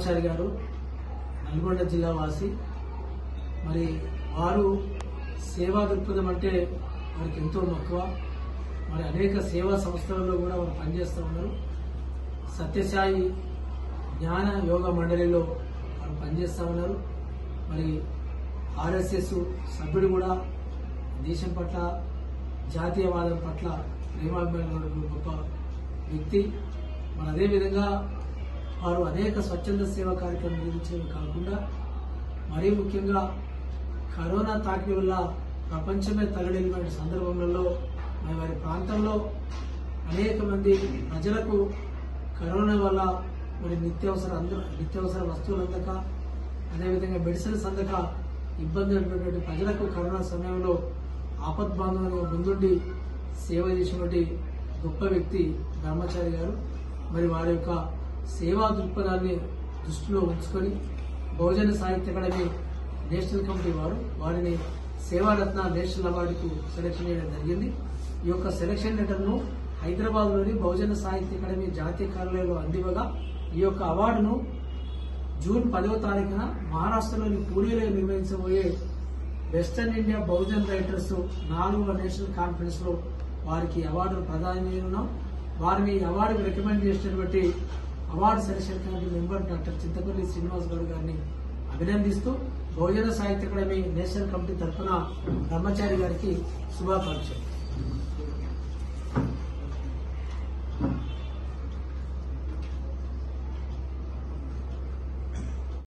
బ్రహ్మచారి గారు నల్గొండ జిల్లా వాసి. మరి వారు సేవా దృక్పథం అంటే వారికి ఎంతో మక్కువ. మరి అనేక సేవా సంస్థలలో కూడా వారు పనిచేస్తూ ఉన్నారు. సత్యసాయి జ్ఞాన యోగ మండలిలో వారు పనిచేస్తూ ఉన్నారు. మరి ఆర్ఎస్ఎస్ సభ్యుడు కూడా దేశం పట్ల జాతీయవాదం పట్ల ప్రేమాభిమానులు గొప్ప వ్యక్తి. మరి అదేవిధంగా వారు అనేక స్వచ్ఛంద సేవా కార్యక్రమం నిర్వహించడం కాకుండా మరీ ముఖ్యంగా కరోనా తాకిడి వల్ల ప్రపంచమే తల్లడిల్లిన సందర్భంలో మరి వారి ప్రాంతంలో అనేక మంది ప్రజలకు కరోనా వల్ల మరి నిత్యావసర వస్తువులు అందక, అదేవిధంగా మెడిసిన్స్ అందక ఇబ్బంది పడినటువంటి ప్రజలకు కరోనా సమయంలో ఆపద్బాంధవులుగా ముందుండి సేవ చేసినటువంటి గొప్ప వ్యక్తి బ్రహ్మచారి గారు. మరి వారి యొక్క సేవా దృక్పథాన్ని దృష్టిలో ఉంచుకొని బహుజన సాహిత్య అకాడమీ నేషనల్ కమిటీ వారిని సేవారత్న నేషనల్ అవార్డుకు సెలక్షన్ చేయడం జరిగింది. ఈ యొక్క సెలక్షన్ లెటర్ ను హైదరాబాద్ లోని బహుజన సాహిత్య అకాడమీ జాతీయ కార్యాలయంలో అందివ్వగా ఈ యొక్క అవార్డును జూన్ 10వ తారీఖున మహారాష్ట్రలోని పూణేలో నిర్వహించబోయే వెస్టర్న్ ఇండియా బహుజన్ రైటర్స్ 4వ నేషనల్ కాన్ఫరెన్స్ లో వారికి అవార్డును ప్రదానం చేయనున్నాం. వారిని అవార్డుకు రికమెండ్ చేసినటువంటి award selection committee member doctor Chintapalli Srinivas Goud గారిని అభినందిస్తూ బహుజన సాహిత్య అకాడమీ నేషనల్ కమిటీ తరఫున బ్రహ్మచారి గారికి శుభాకాంక్షలు.